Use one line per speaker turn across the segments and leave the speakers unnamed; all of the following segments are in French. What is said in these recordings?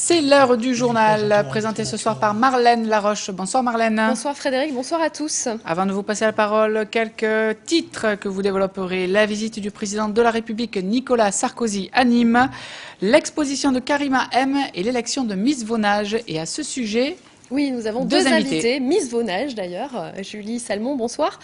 C'est l'heure du journal, présenté ce soir par Marlène Laroche. Bonsoir Marlène.
Bonsoir Frédéric, bonsoir à tous.
Avant de vous passer la parole, quelques titres que vous développerez. La visite du président de la République Nicolas Sarkozy à Nîmes, l'exposition de Karima M et l'élection de Miss Vaunage. Et à ce sujet,
oui, nous avons deux invités, Miss Vaunage d'ailleurs, Julie Salmon, bonsoir,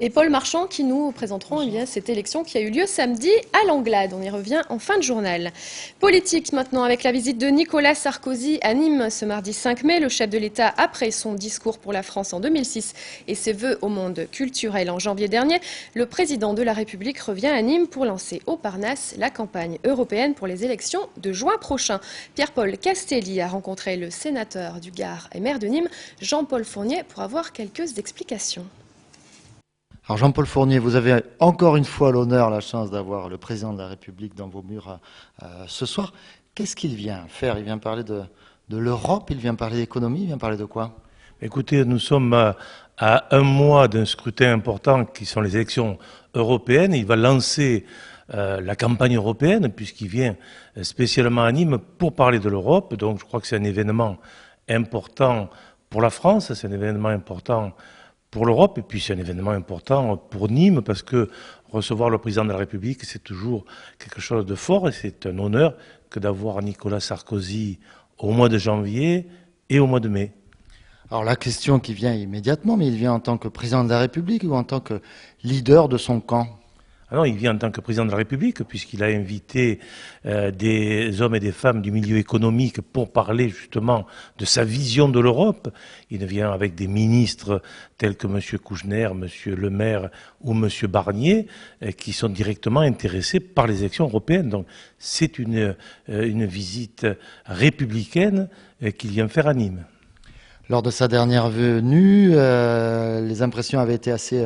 et Paul Marchand qui nous présenteront cette élection qui a eu lieu samedi à Langlade. On y revient en fin de journal. Politique maintenant avec la visite de Nicolas Sarkozy à Nîmes ce mardi 5 mai. Le chef de l'État, après son discours pour la France en 2006 et ses vœux au monde culturel en janvier dernier, le président de la République revient à Nîmes pour lancer au Parnasse la campagne européenne pour les élections de juin prochain. Pierre-Paul Castelli a rencontré le sénateur du Gard et maire de Nîmes, Jean-Paul Fournier, pour avoir quelques explications.
Alors Jean-Paul Fournier, vous avez encore une fois l'honneur, la chance d'avoir le président de la République dans vos murs ce soir. Qu'est-ce qu'il vient faire? Il vient parler de l'Europe, il vient parler d'économie, il vient parler de quoi?
Écoutez, nous sommes à un mois d'un scrutin important qui sont les élections européennes. Il va lancer la campagne européenne puisqu'il vient spécialement à Nîmes pour parler de l'Europe. Donc je crois que c'est un événement important pour la France, c'est un événement important pour l'Europe, et puis c'est un événement important pour Nîmes, parce que recevoir le président de la République, c'est toujours quelque chose de fort, et c'est un honneur que d'avoir Nicolas Sarkozy au mois de janvier et au mois de mai.
Alors la question qui vient immédiatement, mais il vient en tant que président de la République ou en tant que leader de son camp?
Ah non, il vient en tant que président de la République, puisqu'il a invité des hommes et des femmes du milieu économique pour parler justement de sa vision de l'Europe. Il vient avec des ministres tels que M. Kouchner, M. Le Maire ou M. Barnier, qui sont directement intéressés par les élections européennes. Donc c'est une visite républicaine qu'il vient faire à Nîmes.
Lors de sa dernière venue, les impressions avaient été assez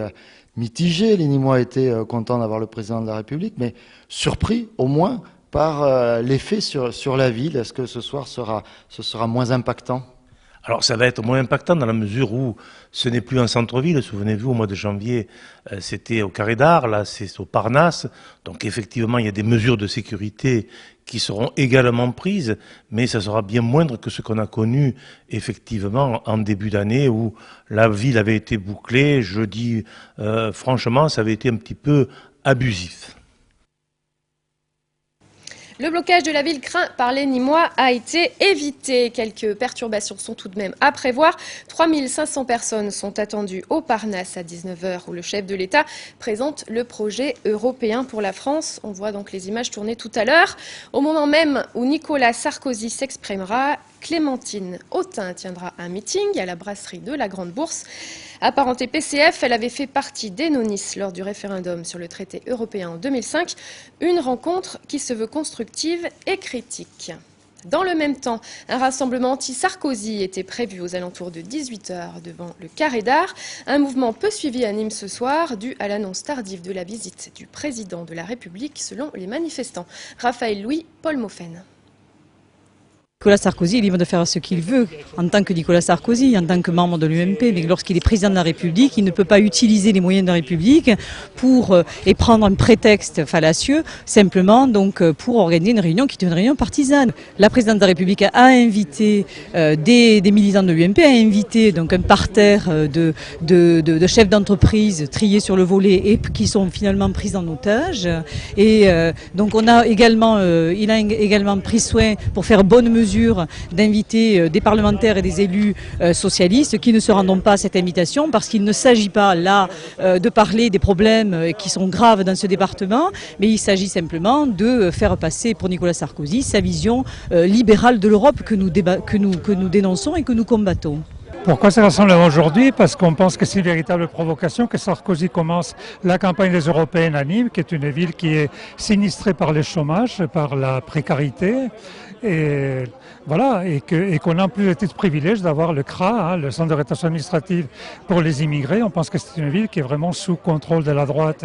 mitigé. Les Nîmois étaient contents d'avoir le président de la République, mais surpris au moins par l'effet sur la ville. Est-ce que ce soir ce sera moins impactant?
Alors ça va être moins impactant dans la mesure où ce n'est plus un centre-ville. Souvenez-vous, au mois de janvier, c'était au Carré d'Art, là c'est au Parnasse. Donc effectivement, il y a des mesures de sécurité qui seront également prises, mais ça sera bien moindre que ce qu'on a connu effectivement en début d'année où la ville avait été bouclée. Je dis franchement, ça avait été un petit peu abusif.
Le blocage de la ville craint par les Nîmois a été évité. Quelques perturbations sont tout de même à prévoir. 3500 personnes sont attendues au Parnasse à 19h où le chef de l'État présente le projet européen pour la France. On voit donc les images tourner tout à l'heure. Au moment même où Nicolas Sarkozy s'exprimera, Clémentine Autain tiendra un meeting à la brasserie de la Grande Bourse. Apparentée PCF, elle avait fait partie des non-is lors du référendum sur le traité européen en 2005. Une rencontre qui se veut constructive et critique. Dans le même temps, un rassemblement anti-Sarkozy était prévu aux alentours de 18h devant le Carré d'Art. Un mouvement peu suivi à Nîmes ce soir, dû à l'annonce tardive de la visite du président de la République selon les manifestants. Raphaël Louis, Paul Moffen.
Nicolas Sarkozy est libre de faire ce qu'il veut en tant que Nicolas Sarkozy, en tant que membre de l'UMP, mais lorsqu'il est président de la République, il ne peut pas utiliser les moyens de la République et prendre un prétexte fallacieux simplement pour organiser une réunion qui est une réunion partisane. La présidente de la République a invité des militants de l'UMP, a invité donc un parterre de chefs d'entreprise triés sur le volet et qui sont finalement pris en otage. Et donc il a également pris soin pour faire bonne mesure d'inviter des parlementaires et des élus socialistes qui ne se rendront pas à cette invitation parce qu'il ne s'agit pas là de parler des problèmes qui sont graves dans ce département, mais il s'agit simplement de faire passer pour Nicolas Sarkozy sa vision libérale de l'Europe que nous dénonçons et que nous combattons.
Pourquoi ça rassemble aujourd'hui? Parce qu'on pense que c'est une véritable provocation que Sarkozy commence la campagne des Européennes à Nîmes, qui est une ville qui est sinistrée par le chômage, par la précarité. Et voilà, et qu'on a en plus le titre privilège d'avoir le CRA, le Centre de rétention administrative pour les immigrés. On pense que c'est une ville qui est vraiment sous contrôle de la droite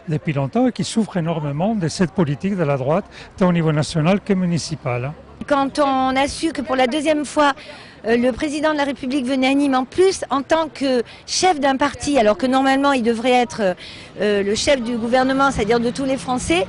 depuis longtemps et qui souffre énormément de cette politique de la droite, tant au niveau national que municipal.
Quand on a su que pour la deuxième fois, le président de la République venait à Nîmes en plus en tant que chef d'un parti, alors que normalement il devrait être le chef du gouvernement, c'est-à-dire de tous les Français,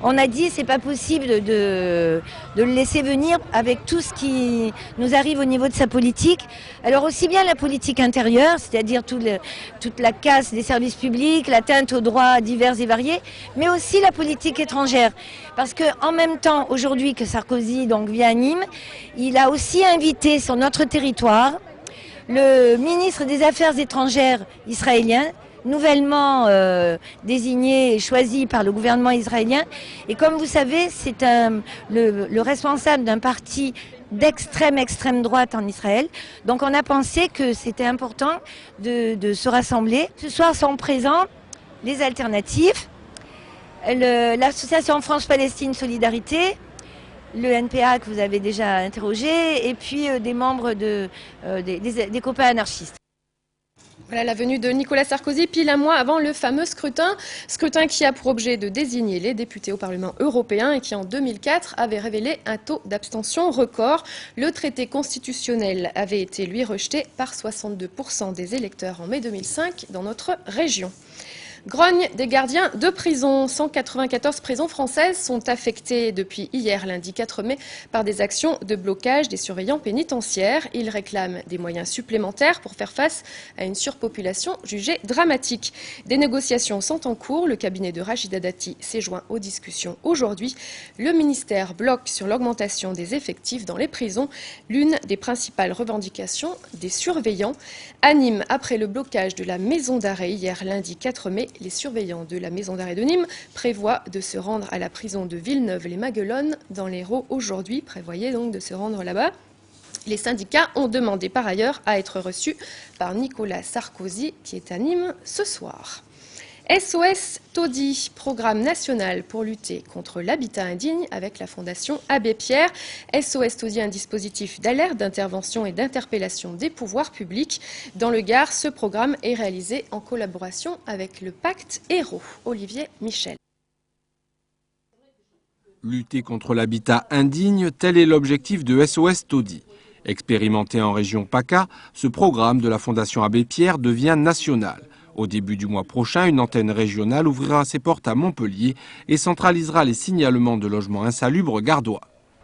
on a dit c'est pas possible de le laisser venir avec tout ce qui nous arrive au niveau de sa politique. Alors aussi bien la politique intérieure, c'est-à-dire toute la casse des services publics, l'atteinte aux droits divers et variés, mais aussi la politique étrangère. Parce qu'en même temps, aujourd'hui que Sarkozy donc vient à Nîmes, il a aussi invité sur notre territoire le ministre des Affaires étrangères israélien, nouvellement désigné et choisi par le gouvernement israélien. Et comme vous savez, c'est le responsable d'un parti d'extrême droite en Israël. Donc on a pensé que c'était important de se rassembler. Ce soir sont présents les alternatives, l'association France-Palestine Solidarité, le NPA que vous avez déjà interrogé, et puis des membres des copains anarchistes.
Voilà la venue de Nicolas Sarkozy pile un mois avant le fameux scrutin qui a pour objet de désigner les députés au Parlement européen et qui en 2004 avait révélé un taux d'abstention record. Le traité constitutionnel avait été lui rejeté par 62% des électeurs en mai 2005 dans notre région. Grogne des gardiens de prison. 194 prisons françaises sont affectées depuis hier, lundi 4 mai, par des actions de blocage des surveillants pénitentiaires. Ils réclament des moyens supplémentaires pour faire face à une surpopulation jugée dramatique. Des négociations sont en cours. Le cabinet de Rachida Dati s'est joint aux discussions aujourd'hui. Le ministère bloque sur l'augmentation des effectifs dans les prisons, l'une des principales revendications des surveillants. À Nîmes, après le blocage de la maison d'arrêt hier, lundi 4 mai, les surveillants de la maison d'arrêt de Nîmes prévoient de se rendre à la prison de Villeneuve-les-Maguelones dans l'Hérault aujourd'hui. Prévoyez donc de se rendre là-bas. Les syndicats ont demandé par ailleurs à être reçus par Nicolas Sarkozy qui est à Nîmes ce soir. SOS Taudis, programme national pour lutter contre l'habitat indigne avec la Fondation Abbé Pierre. SOS Taudis, un dispositif d'alerte, d'intervention et d'interpellation des pouvoirs publics. Dans le Gard, ce programme est réalisé en collaboration avec le Pacte Héros. Olivier Michel.
Lutter contre l'habitat indigne, tel est l'objectif de SOS Taudis. Expérimenté en région PACA, ce programme de la Fondation Abbé Pierre devient national. Au début du mois prochain, une antenne régionale ouvrira ses portes à Montpellier et centralisera les signalements de logements insalubres gardois.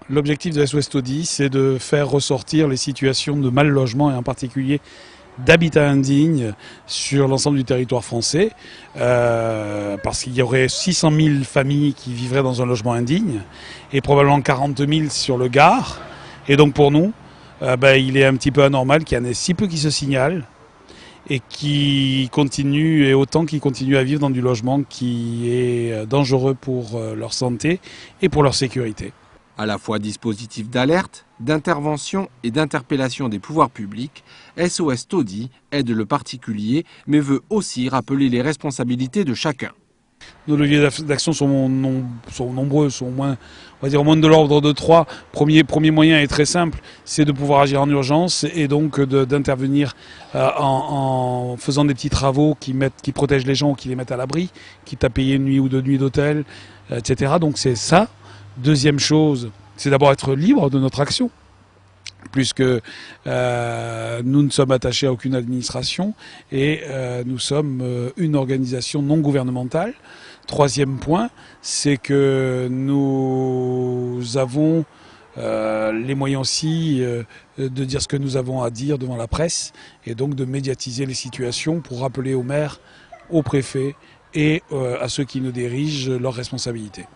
L'objectif de SOS Taudis, c'est de faire ressortir les situations de mal logement et en particulier d'habitat indigne sur l'ensemble du territoire français, parce qu'il y aurait 600 000 familles qui vivraient dans un logement indigne et probablement 40 000 sur le Gard. Et donc pour nous, il est un petit peu anormal qu'il y en ait si peu qui se signalent et qui continuent, et autant qui continuent à vivre dans du logement qui est dangereux pour leur santé et pour leur sécurité.
À la fois dispositif d'alerte, d'intervention et d'interpellation des pouvoirs publics, SOS Taudis aide le particulier, mais veut aussi rappeler les responsabilités de chacun.
Nos leviers d'action sont nombreux, sont au moins de l'ordre de 3. Premier moyen est très simple, c'est de pouvoir agir en urgence et donc d'intervenir en faisant des petits travaux qui protègent les gens ou qui les mettent à l'abri, quitte à payer une nuit ou 2 nuits d'hôtel, etc. Donc c'est ça. Deuxième chose, c'est d'abord être libre de notre action, puisque nous ne sommes attachés à aucune administration et nous sommes une organisation non gouvernementale. Troisième point, c'est que nous avons les moyens aussi de dire ce que nous avons à dire devant la presse et donc de médiatiser les situations pour rappeler aux maires, aux préfets et à ceux qui nous dirigent leurs responsabilités.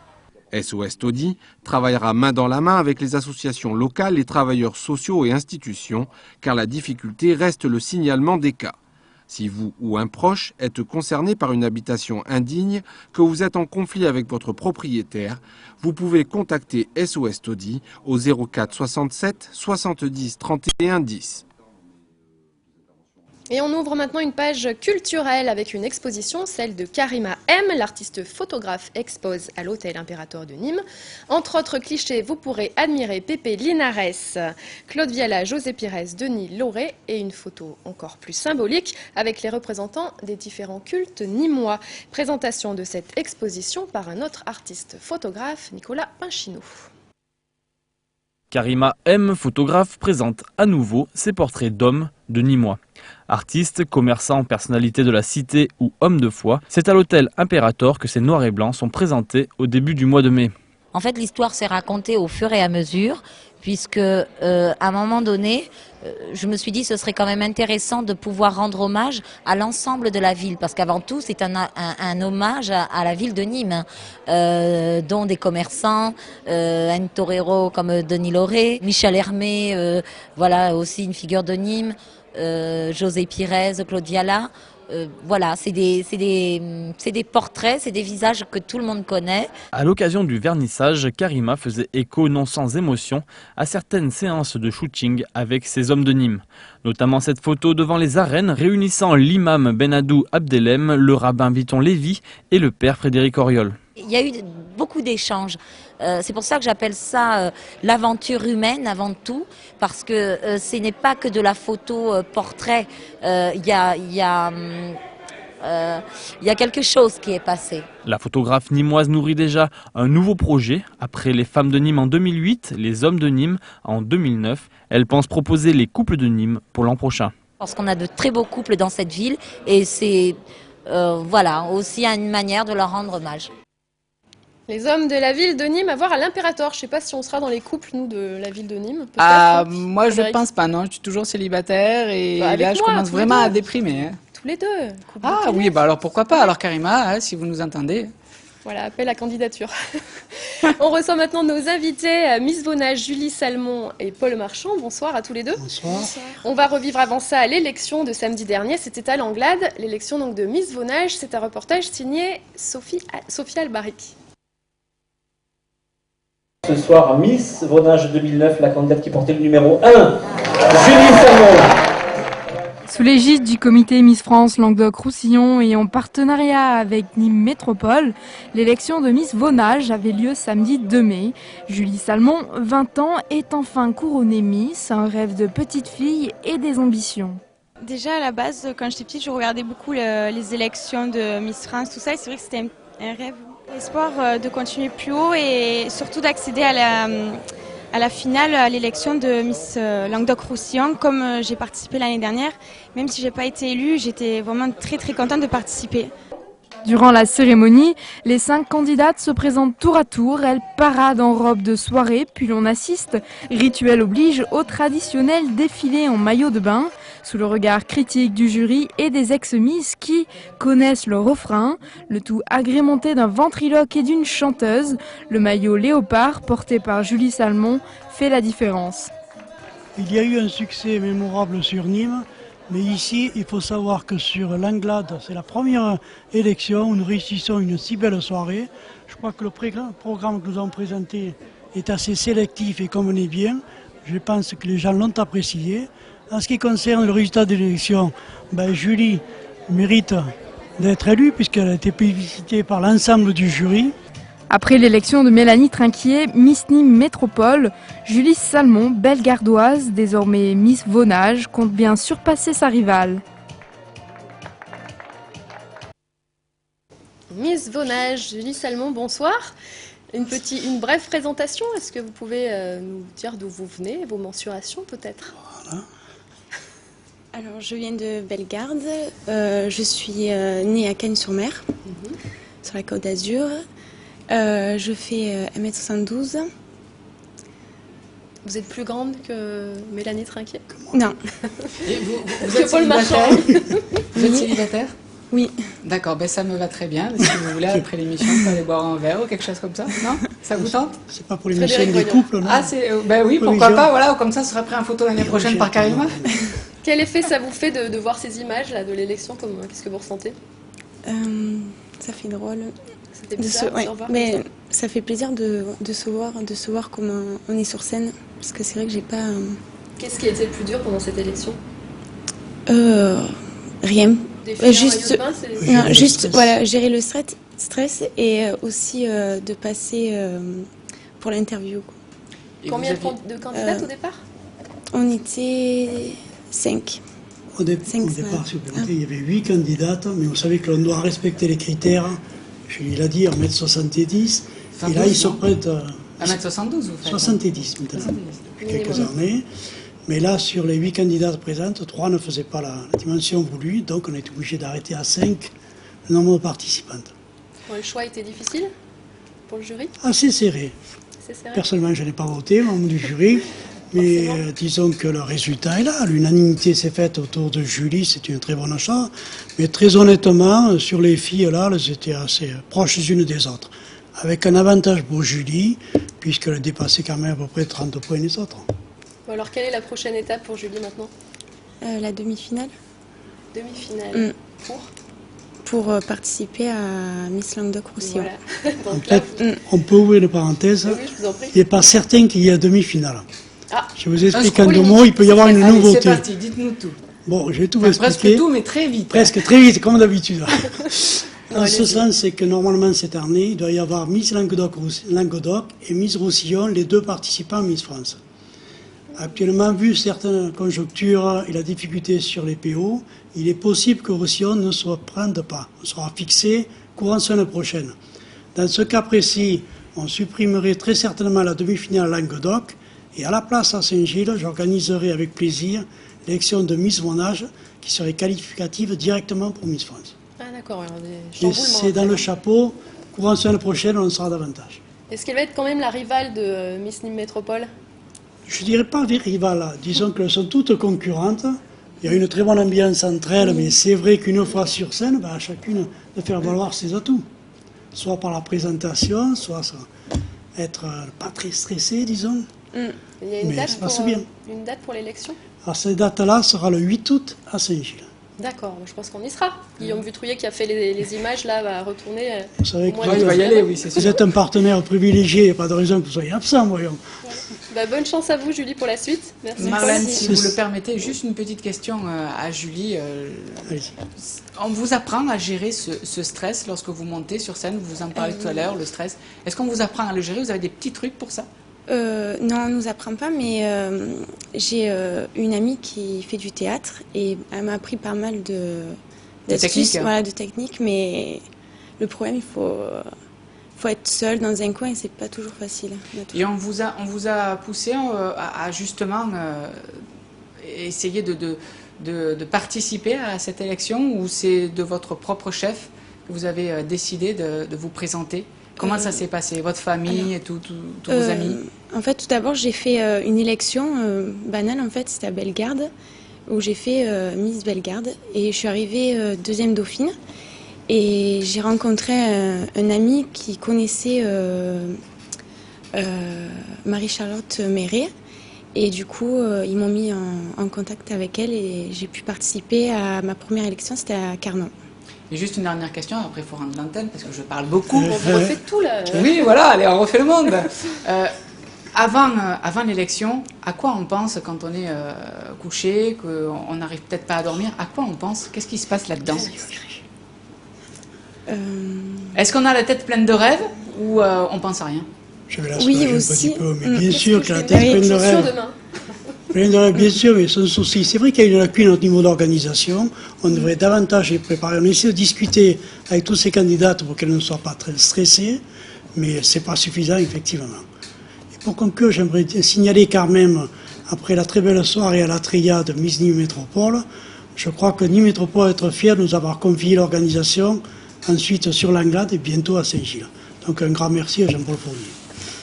SOS Taudis travaillera main dans la main avec les associations locales, les travailleurs sociaux et institutions, car la difficulté reste le signalement des cas. Si vous ou un proche êtes concerné par une habitation indigne, que vous êtes en conflit avec votre propriétaire, vous pouvez contacter SOS Taudis au 04 67 70 31 10.
Et on ouvre maintenant une page culturelle avec une exposition, celle de Karima M. L'artiste photographe expose à l'hôtel Impérator de Nîmes. Entre autres clichés, vous pourrez admirer Pépé Linares, Claude Viala, José Pires, Denis Lauré et une photo encore plus symbolique avec les représentants des différents cultes nîmois. Présentation de cette exposition par un autre artiste photographe, Nicolas Pinchino.
Karima M, photographe, présente à nouveau ses portraits d'hommes de Nîmois. Artistes, commerçants, personnalités de la cité ou hommes de foi, c'est à l'hôtel Imperator que ces noirs et blancs sont présentés au début du mois de mai.
En fait, l'histoire s'est racontée au fur et à mesure, puisque à un moment donné, je me suis dit que ce serait quand même intéressant de pouvoir rendre hommage à l'ensemble de la ville, parce qu'avant tout, c'est un hommage à la ville de Nîmes, dont des commerçants, un torero comme Denis Lauré, Michel Hermé, voilà aussi une figure de Nîmes, José Pires, Claude Viala. Voilà, c'est des portraits, c'est des visages que tout le monde connaît.
À l'occasion du vernissage, Karima faisait écho non sans émotion à certaines séances de shooting avec ces hommes de Nîmes. Notamment cette photo devant les arènes réunissant l'imam Benadou Abdelhem, le rabbin Viton Lévy et le père Frédéric Auriol.
Il y a eu beaucoup d'échanges. C'est pour ça que j'appelle ça l'aventure humaine avant tout, parce que ce n'est pas que de la photo portrait. Il y a quelque chose qui est passé.
La photographe nîmoise nourrit déjà un nouveau projet. Après les femmes de Nîmes en 2008, les hommes de Nîmes en 2009, elle pense proposer les couples de Nîmes pour l'an prochain.
Parce qu'on a de très beaux couples dans cette ville et c'est voilà, aussi une manière de leur rendre hommage.
Les hommes de la ville de Nîmes à voir à l'Imperator. Je ne sais pas si on sera dans les couples, nous, de la ville de Nîmes.
Moi, je pense pas, non. Je suis toujours célibataire et là, je commence vraiment à déprimer. Hein.
Tous les deux.
Ah oui, bah alors pourquoi pas. Alors Karima, hein, si vous nous entendez.
Voilà, appel à candidature. On reçoit maintenant nos invités, Miss Vonage, Julie Salmon et Paul Marchand. Bonsoir à tous les deux.
Bonsoir.
On va revivre avant ça l'élection de samedi dernier. C'était à l'Anglade. L'élection donc de Miss Vonage. C'est un reportage signé Sophie Albaric.
Ce soir, Miss Vonage 2009, la candidate qui portait le numéro 1, Julie Salmon.
Sous l'égide du comité Miss France Languedoc-Roussillon et en partenariat avec Nîmes Métropole, l'élection de Miss Vonage avait lieu samedi 2 mai. Julie Salmon, 20 ans, est enfin couronnée Miss, un rêve de petite fille et des ambitions.
Déjà à la base, quand j'étais petite, je regardais beaucoup les élections de Miss France, tout ça, et c'est vrai que c'était un rêve. L'espoir de continuer plus haut et surtout d'accéder à la finale, à l'élection de Miss Languedoc-Roussillon, comme j'ai participé l'année dernière. Même si je n'ai pas été élue, j'étais vraiment très contente de participer.
Durant la cérémonie, les 5 candidates se présentent tour à tour. Elles paradent en robe de soirée, puis l'on assiste, rituel oblige, au traditionnel défilé en maillot de bain, sous le regard critique du jury et des ex-miss qui connaissent le refrain, le tout agrémenté d'un ventriloque et d'une chanteuse. Le maillot léopard, porté par Julie Salmon, fait la différence.
Il y a eu un succès mémorable sur Nîmes. Mais ici, il faut savoir que sur l'Anglade, c'est la première élection où nous réussissons une si belle soirée. Je crois que le programme que nous avons présenté est assez sélectif et convenait bien. Je pense que les gens l'ont apprécié. En ce qui concerne le résultat de l'élection, Julie mérite d'être élue puisqu'elle a été plébiscitée par l'ensemble du jury.
Après l'élection de Mélanie Trinquier, Miss Nîmes Métropole, Julie Salmon, belle gardoise, désormais Miss Vonage, compte bien surpasser sa rivale.
Miss Vonage, Julie Salmon, bonsoir. Une brève présentation, est-ce que vous pouvez nous dire d'où vous venez, vos mensurations peut-être?
Voilà. Alors je viens de Bellegarde, je suis née à Cagnes-sur-Mer, sur la Côte d'Azur. Je fais 1m72.
Vous êtes plus grande que Mélanie Trinquier?
Non.
Et vous êtes célibataire? Vous êtes célibataire?
Oui.
D'accord, ça me va très bien. Si vous voulez, après l'émission, on peut aller boire un verre ou quelque chose comme ça. Non? Ça vous tente?
C'est pas pour l'émission des couples, non?
Ah, oui, pourquoi pas, voilà, comme ça sera pris en photo l'année prochaine par Karima.
Quel effet ça vous fait de voir ces images là, de l'élection? Qu'est-ce que vous ressentez?
Ça fait drôle.
C'était bizarre,
mais ça fait plaisir de se voir comment on est sur scène, parce que c'est vrai que j'ai pas...
Qu'est-ce qui a été le plus dur pendant cette élection?
Rien.
Juste
voilà, gérer le stress et aussi de passer pour l'interview.
Combien de candidates au départ?
On était 5.
Au départ, il y avait 8 candidates, mais vous savez que l'on doit respecter les critères. Je l'ai dit, 1m70. Et là, ils se prêtent
1m72, vous faites
70 maintenant, depuis quelques années. Mais là, sur les 8 candidates présentes, 3 ne faisaient pas la dimension voulue, donc on est obligé d'arrêter à 5 le nombre de participantes.
Bon, le choix était difficile pour le jury?
Assez serré. Personnellement, je n'ai pas voté, membre du jury, mais disons que le résultat est là. L'unanimité s'est faite autour de Julie, c'est une très bonne chose. Mais très honnêtement, sur les filles, là, elles étaient assez proches les unes des autres. Avec un avantage pour Julie, puisqu'elle dépassait quand même à peu près 30 points les autres.
Bon, alors, quelle est la prochaine étape pour Julie maintenant?
La demi-finale.
Demi-finale.
Pour participer à Miss Languedoc-Roussillon.
Voilà.
En fait, on peut ouvrir les parenthèses.
Oui, je vous en prie.
Il n'est pas certain qu'il y ait demi-finale.
Ah.
Je vous explique en 2 mots, il peut y avoir une
Allez,
nouveauté.
c'est parti, dites-nous tout.
Bon, je vais tout vous expliquer.
Presque tout, mais très vite.
Presque très vite, comme d'habitude. En ce sens, c'est que normalement cette année, il doit y avoir Miss Languedoc et Miss Roussillon, les 2 participants Miss France. Actuellement, vu certaines conjonctures et la difficulté sur les PO, il est possible que Roussillon ne se prenne pas. On sera fixé courant semaine prochaine. Dans ce cas précis, on supprimerait très certainement la demi-finale Languedoc et à la place à Saint-Gilles, j'organiserai avec plaisir l'élection de Miss Vonage qui serait qualificative directement pour Miss France.
Ah d'accord, alors
Et c'est dans le chapeau, courant semaine prochaine, on en saura davantage.
Est-ce qu'elle va être quand même la rivale de Miss Nîmes Métropole?
Je ne dirais pas des rivales, disons qu'elles sont toutes concurrentes. Il y a une très bonne ambiance entre elles, mais c'est vrai qu'une fois sur scène, à chacune de faire valoir ses atouts. Soit par la présentation, soit être pas très stressé, disons.
Il y a une,
mais
date
ça passe
pour,
bien.
Une date pour l'élection?
Alors cette date-là sera le 8 août à Saint-Gilles.
D'accord, je pense qu'on y sera. Guillaume Vutrouillet qui a fait les images là va retourner.
Vous savez que
il va y aller, oui, c'est sûr.
vous êtes un partenaire privilégié, il n'y a pas de raison que vous soyez absent, voyons.
Bah, bonne chance à vous, Julie, pour la suite. Merci.
Marlène, si vous le permettez, juste une petite question à Julie. On vous apprend à gérer ce stress lorsque vous montez sur scène, vous en parlez tout à l'heure, le stress. Est-ce qu'on vous apprend à le gérer? Vous avez des petits trucs pour ça?
Non, on ne nous apprend pas, mais j'ai une amie qui fait du théâtre et elle m'a appris pas mal d'astuces, voilà, de techniques, mais le problème, il faut être seul dans un coin et c'est pas toujours facile.
Et on vous a poussé à justement essayer de participer à cette élection, ou c'est de votre propre chef que vous avez décidé de vous présenter? Comment ça s'est passé? Votre famille et tous vos amis?
En fait, tout d'abord, j'ai fait une élection banale, en fait, c'était à Bellegarde, où j'ai fait Miss Bellegarde. Et je suis arrivée 2e dauphine. Et j'ai rencontré un ami qui connaissait Marie-Charlotte Méret. Et du coup, ils m'ont mis en contact avec elle et j'ai pu participer à ma première élection, c'était à Carnon.
Et juste une dernière question, après il faut rendre l'antenne parce que je parle beaucoup.
On refait tout là.
Oui, voilà, allez, on refait le monde. Avant l'élection, à quoi on pense quand on est couché, qu'on n'arrive peut-être pas à dormir? À quoi on pense? Qu'est-ce qui se passe là-dedans? Est-ce qu'on a la tête pleine de rêves ou on pense à rien?
Je vais la
oui,
un
aussi.
petit peu, mais bien sûr que la tête pleine de rêves. Bien sûr, mais sans souci. C'est vrai qu'il y a une lacune au niveau d'organisation. On devrait davantage les préparer. On essaie de discuter avec tous ces candidates pour qu'elles ne soient pas très stressées, mais ce n'est pas suffisant, effectivement. Et pour conclure, j'aimerais signaler quand même, après la très belle soirée à la triade Miss Nîmes Métropole, je crois que Nîmes Métropole va être fière de nous avoir confié l'organisation, ensuite sur l'Anglade et bientôt à Saint-Gilles. Donc un grand merci à Jean-Paul Fournier.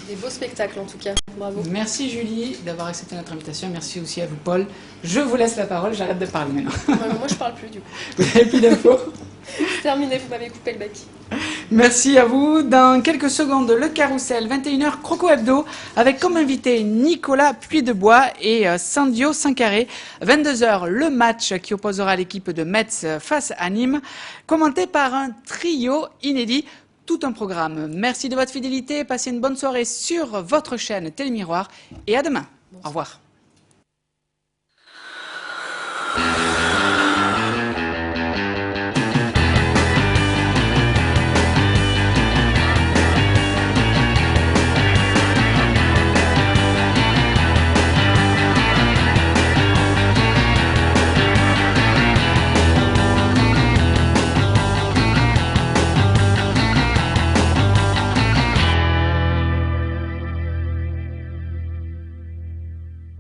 Des beaux spectacles en tout cas, bravo.
Merci Julie d'avoir accepté notre invitation, merci aussi à vous Paul. Je vous laisse la parole, j'arrête de parler maintenant.
Moi je parle plus du coup.
Vous n'avez plus d'infos?
C'est terminé, vous m'avez coupé le bec.
Merci à vous. Dans quelques secondes, le Carrousel, 21h, Croco Hebdo, avec comme invité Nicolas Puydebois et Sandio Sankaré. 22h, le match qui opposera l'équipe de Metz face à Nîmes, commenté par un trio inédit. Tout un programme. Merci de votre fidélité. Passez une bonne soirée sur votre chaîne Télémiroir et à demain. Au revoir.